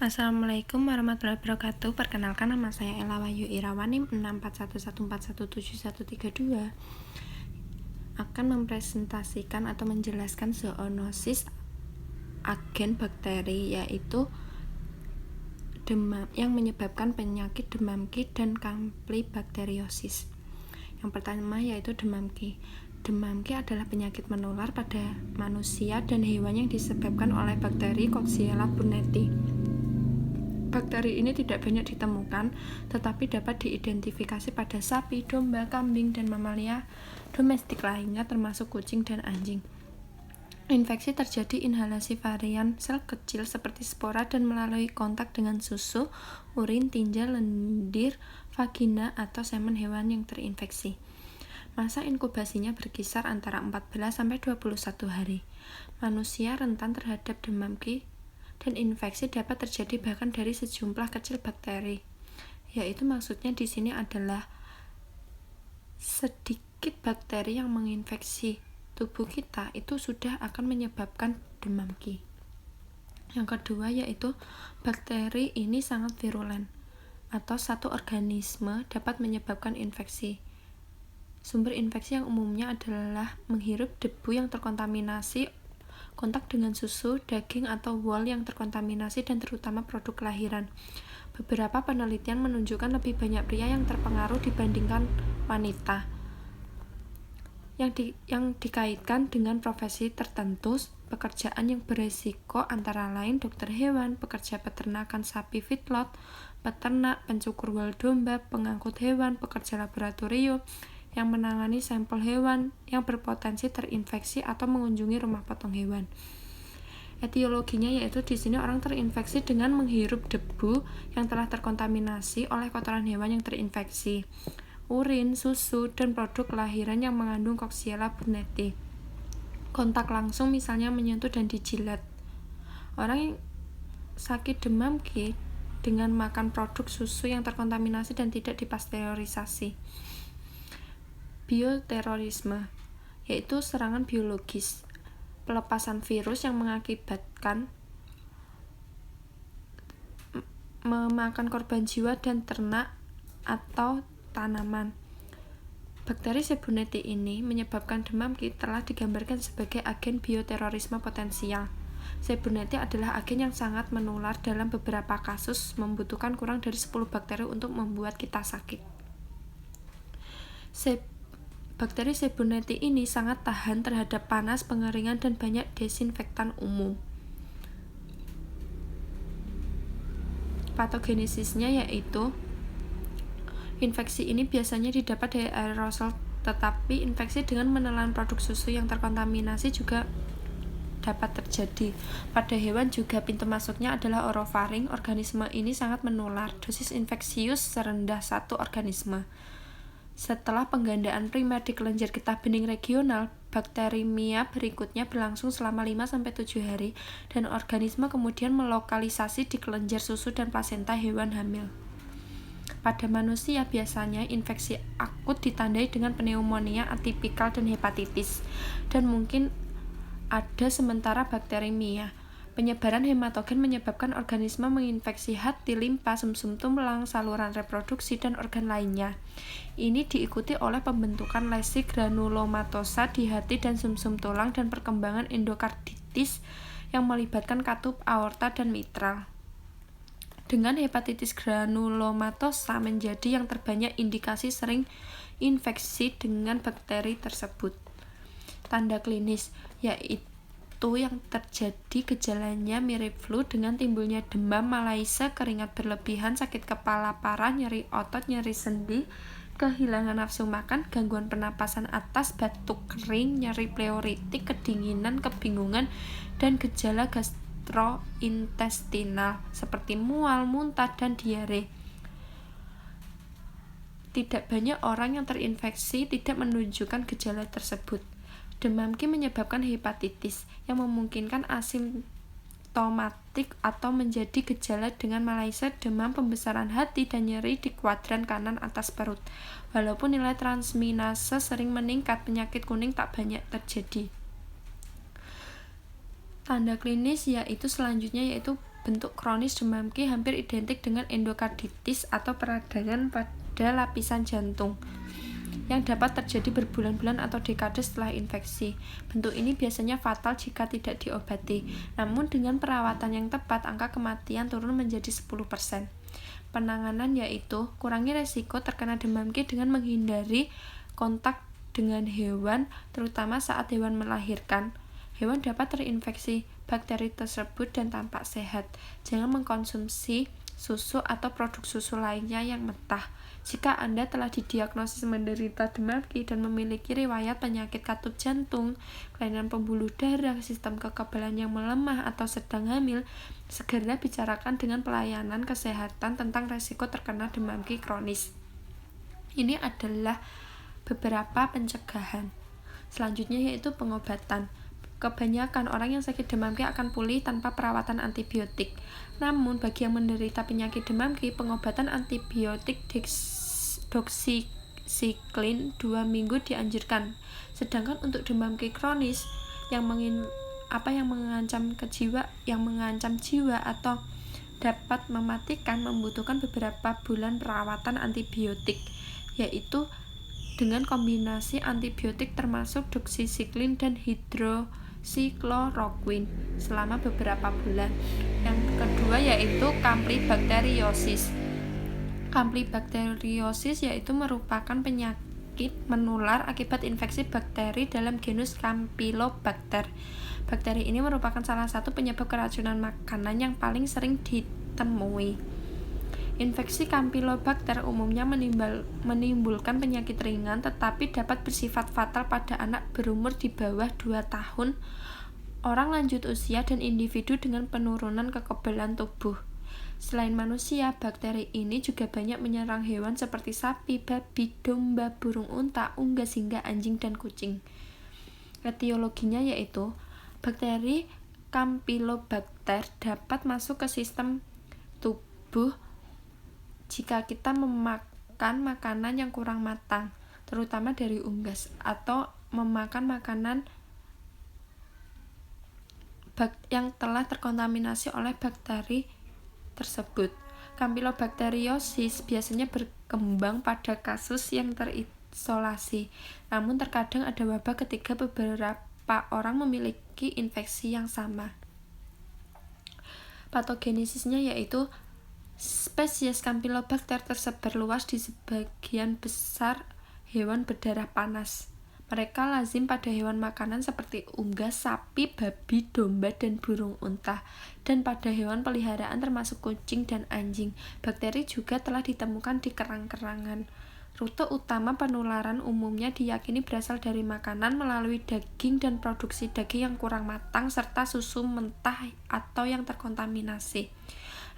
Assalamualaikum warahmatullahi wabarakatuh. Perkenalkan, nama saya Ella Wahyu Irawan, NIM 641141332, akan mempresentasikan atau menjelaskan zoonosis agen bakteri, yaitu demam yang menyebabkan penyakit demam Ki dan Campylobacteriosis. Yang pertama yaitu demam Ki. Demam Ki adalah penyakit menular pada manusia dan hewan yang disebabkan oleh bakteri Coxiella burnetii. Bakteri ini tidak banyak ditemukan, tetapi dapat diidentifikasi pada sapi, domba, kambing, dan mamalia domestik lainnya termasuk kucing dan anjing. Infeksi terjadi inhalasi varian sel kecil seperti spora dan melalui kontak dengan susu, urin, tinja, lendir, vagina, atau semen hewan yang terinfeksi. Masa inkubasinya berkisar antara 14-21 hari. Manusia rentan terhadap demam Ki dan infeksi dapat terjadi bahkan dari sejumlah kecil bakteri, yaitu maksudnya di sini adalah sedikit bakteri yang menginfeksi tubuh kita itu sudah akan menyebabkan demam Ki. Yang kedua yaitu bakteri ini sangat virulen, atau satu organisme dapat menyebabkan infeksi. Sumber infeksi yang umumnya adalah menghirup debu yang terkontaminasi, kontak dengan susu, daging, atau wol yang terkontaminasi, dan terutama produk kelahiran. Beberapa penelitian menunjukkan lebih banyak pria yang terpengaruh dibandingkan wanita. Yang dikaitkan dengan profesi tertentu, pekerjaan yang beresiko antara lain dokter hewan, pekerja peternakan sapi feedlot, peternak, pencukur wol domba, pengangkut hewan, pekerja laboratorium yang menangani sampel hewan yang berpotensi terinfeksi atau mengunjungi rumah potong hewan. Etiologinya yaitu di sini orang terinfeksi dengan menghirup debu yang telah terkontaminasi oleh kotoran hewan yang terinfeksi, urin, susu, dan produk kelahiran yang mengandung Coxiella burnetii. Kontak langsung misalnya menyentuh dan dijilat. Orang yang sakit demam Ki dengan makan produk susu yang terkontaminasi dan tidak dipasteurisasi. Bioterorisme yaitu serangan biologis, pelepasan virus yang mengakibatkan memakan korban jiwa dan ternak atau tanaman. Bakteri Burnetii ini menyebabkan demam Ki telah digambarkan sebagai agen bioterorisme potensial. Burnetii adalah agen yang sangat menular, dalam beberapa kasus membutuhkan kurang dari 10 bakteri untuk membuat kita sakit. Bakteri Burnetii ini sangat tahan terhadap panas, pengeringan, dan banyak desinfektan umum. Patogenesisnya yaitu infeksi ini biasanya didapat dari aerosol, tetapi infeksi dengan menelan produk susu yang terkontaminasi juga dapat terjadi. Pada hewan juga pintu masuknya adalah orofaring. Organisme ini sangat menular. Dosis infeksius serendah 1 organisme. Setelah penggandaan primer di kelenjar getah bening regional, bakterimia berikutnya berlangsung selama 5-7 hari, dan organisme kemudian melokalisasi di kelenjar susu dan plasenta hewan hamil. Pada manusia biasanya infeksi akut ditandai dengan pneumonia atipikal dan hepatitis, dan mungkin ada sementara bakterimia. Penyebaran hematogen menyebabkan organisme menginfeksi hati, limpa, sumsum tulang, saluran reproduksi, dan organ lainnya. Ini diikuti oleh pembentukan lesi granulomatosa di hati dan sumsum tulang dan perkembangan endokarditis yang melibatkan katup, aorta, dan mitral. Dengan hepatitis granulomatosa menjadi yang terbanyak indikasi sering infeksi dengan bakteri tersebut. Tanda klinis yaitu yang terjadi gejalanya mirip flu dengan timbulnya demam, malaise, keringat berlebihan, sakit kepala parah, nyeri otot, nyeri sendi, kehilangan nafsu makan, gangguan pernapasan atas, batuk kering, nyeri pleuritik, kedinginan, kebingungan, dan gejala gastrointestinal seperti mual, muntah, dan diare. Tidak banyak orang yang terinfeksi tidak menunjukkan gejala tersebut. Demam Ki menyebabkan hepatitis yang memungkinkan asimptomatik atau menjadi gejala dengan malaise, demam, pembesaran hati, dan nyeri di kuadran kanan atas perut. Walaupun nilai transminase sering meningkat, penyakit kuning tak banyak terjadi. Tanda klinis selanjutnya yaitu bentuk kronis demam Ki hampir identik dengan endokarditis atau peradangan pada lapisan jantung yang dapat terjadi berbulan-bulan atau dekade setelah infeksi. Bentuk ini biasanya fatal jika tidak diobati. Namun dengan perawatan yang tepat, angka kematian turun menjadi 10%. Penanganan yaitu kurangi resiko terkena demam Ki dengan menghindari kontak dengan hewan, terutama saat hewan melahirkan. Hewan dapat terinfeksi bakteri tersebut dan tampak sehat. Jangan mengkonsumsi susu atau produk susu lainnya yang mentah. Jika Anda telah didiagnosis menderita demam Ki dan memiliki riwayat penyakit katup jantung, kelainan pembuluh darah, sistem kekebalan yang melemah, atau sedang hamil, segera bicarakan dengan pelayanan kesehatan tentang resiko terkena demam Ki kronis. Ini adalah beberapa pencegahan. Selanjutnya yaitu pengobatan. Kebanyakan orang yang sakit demam Ki akan pulih tanpa perawatan antibiotik. Namun bagi yang menderita penyakit demam Ki, pengobatan antibiotik doxycycline 2 minggu dianjurkan. Sedangkan untuk demam Ki kronis yang mengancam jiwa atau dapat mematikan membutuhkan beberapa bulan perawatan antibiotik, yaitu dengan kombinasi antibiotik termasuk doxycycline dan hidroksikloroquine selama beberapa bulan. Yang kedua yaitu campylobacteriosis. Campylobacteriosis yaitu merupakan penyakit menular akibat infeksi bakteri dalam genus Campylobacter. Bakteri ini merupakan salah satu penyebab keracunan makanan yang paling sering ditemui. Infeksi Campylobacter umumnya menimbulkan penyakit ringan tetapi dapat bersifat fatal pada anak berumur di bawah 2 tahun, orang lanjut usia, dan individu dengan penurunan kekebalan tubuh. Selain manusia, bakteri ini juga banyak menyerang hewan seperti sapi, babi, domba, burung unta, unggas, hingga anjing dan kucing. Etiologinya yaitu bakteri Campylobacter dapat masuk ke sistem tubuh jika kita memakan makanan yang kurang matang, terutama dari unggas, atau memakan makanan yang telah terkontaminasi oleh bakteri tersebut. Campylobacteriosis biasanya berkembang pada kasus yang terisolasi, namun terkadang ada wabah ketika beberapa orang memiliki infeksi yang sama. Patogenesisnya yaitu spesies Campylobacter tersebar luas di sebagian besar hewan berdarah panas. Mereka lazim pada hewan makanan seperti unggas, sapi, babi, domba, dan burung unta, dan pada hewan peliharaan termasuk kucing dan anjing. Bakteri juga telah ditemukan di kerang-kerangan. Rute utama penularan umumnya diyakini berasal dari makanan melalui daging dan produksi daging yang kurang matang serta susu mentah atau yang terkontaminasi.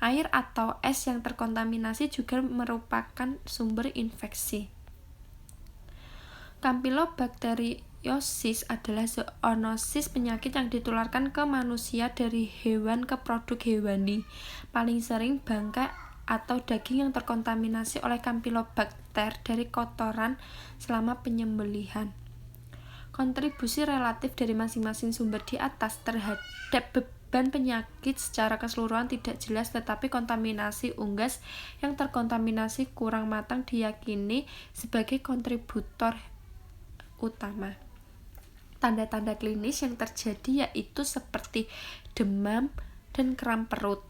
Air atau es yang terkontaminasi juga merupakan sumber infeksi. Campylobacteriosis adalah zoonosis, penyakit yang ditularkan ke manusia dari hewan ke produk hewani. Paling sering bangkai atau daging yang terkontaminasi oleh Campylobacter dari kotoran selama penyembelihan. Kontribusi relatif dari masing-masing sumber di atas terhadap beban penyakit secara keseluruhan tidak jelas, tetapi kontaminasi unggas yang terkontaminasi kurang matang diyakini sebagai kontributor utama. Tanda-tanda klinis yang terjadi yaitu seperti demam dan kram perut,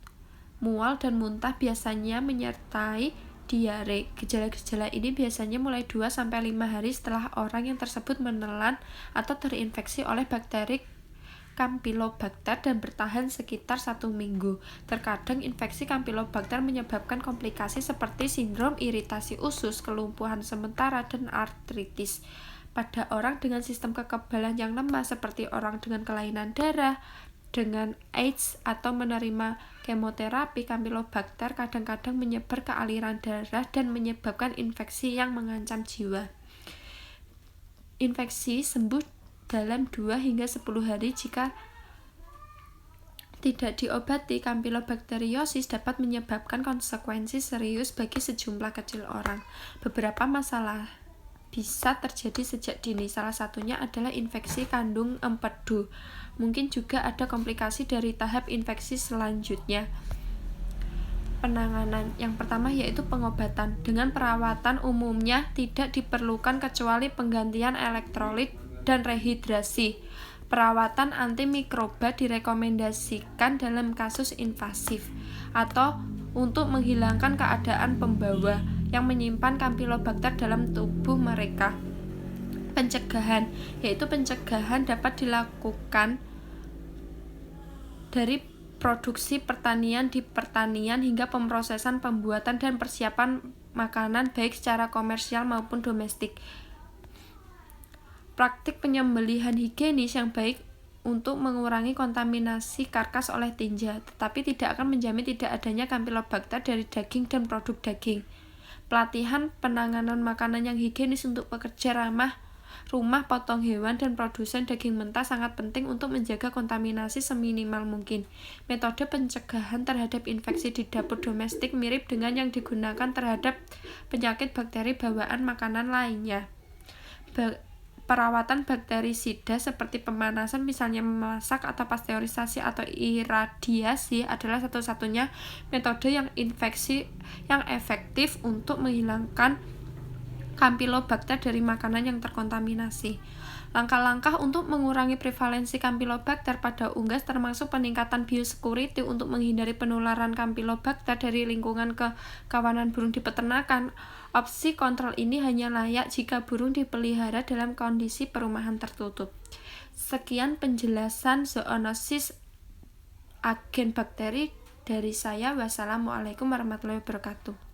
mual dan muntah biasanya menyertai diare. Gejala-gejala ini biasanya mulai 2-5 hari setelah orang yang tersebut menelan atau terinfeksi oleh bakteri Campylobacter dan bertahan sekitar 1 minggu. Terkadang infeksi Campylobacter menyebabkan komplikasi seperti sindrom iritasi usus, kelumpuhan sementara, dan artritis. Pada orang dengan sistem kekebalan yang lemah seperti orang dengan kelainan darah, dengan AIDS, atau menerima kemoterapi, Campylobacter kadang-kadang menyebar ke aliran darah dan menyebabkan infeksi yang mengancam jiwa. Infeksi sembuh dalam 2-10 hari. Jika tidak diobati, Campylobacteriosis dapat menyebabkan konsekuensi serius bagi sejumlah kecil orang. Beberapa masalah bisa terjadi sejak dini. Salah satunya adalah infeksi kandung empedu. Mungkin juga ada komplikasi dari tahap infeksi selanjutnya. Penanganan yang pertama yaitu pengobatan. Dengan perawatan umumnya tidak diperlukan kecuali penggantian elektrolit dan rehidrasi. Perawatan antimikroba direkomendasikan dalam kasus invasif atau untuk menghilangkan keadaan pembawa yang menyimpan Campylobacter dalam tubuh mereka. Pencegahan yaitu pencegahan dapat dilakukan dari produksi pertanian di pertanian hingga pemrosesan, pembuatan, dan persiapan makanan baik secara komersial maupun domestik. Praktik penyembelihan higienis yang baik untuk mengurangi kontaminasi karkas oleh tinja, tetapi tidak akan menjamin tidak adanya Campylobacter dari daging dan produk daging. Pelatihan penanganan makanan yang higienis untuk pekerja rumah potong hewan dan produsen daging mentah sangat penting untuk menjaga kontaminasi seminimal mungkin. Metode pencegahan terhadap infeksi di dapur domestik mirip dengan yang digunakan terhadap penyakit bakteri bawaan makanan lainnya. Perawatan bakterisida seperti pemanasan, misalnya memasak atau pasteurisasi atau iradiasi, adalah satu-satunya metode yang efektif untuk menghilangkan Campylobacter dari makanan yang terkontaminasi. Langkah-langkah untuk mengurangi prevalensi Campylobacter pada unggas termasuk peningkatan biosecurity untuk menghindari penularan Campylobacter dari lingkungan ke kawanan burung di peternakan. Opsi kontrol ini hanya layak jika burung dipelihara dalam kondisi perumahan tertutup. Sekian penjelasan zoonosis agen bakteri dari saya. Wassalamualaikum warahmatullahi wabarakatuh.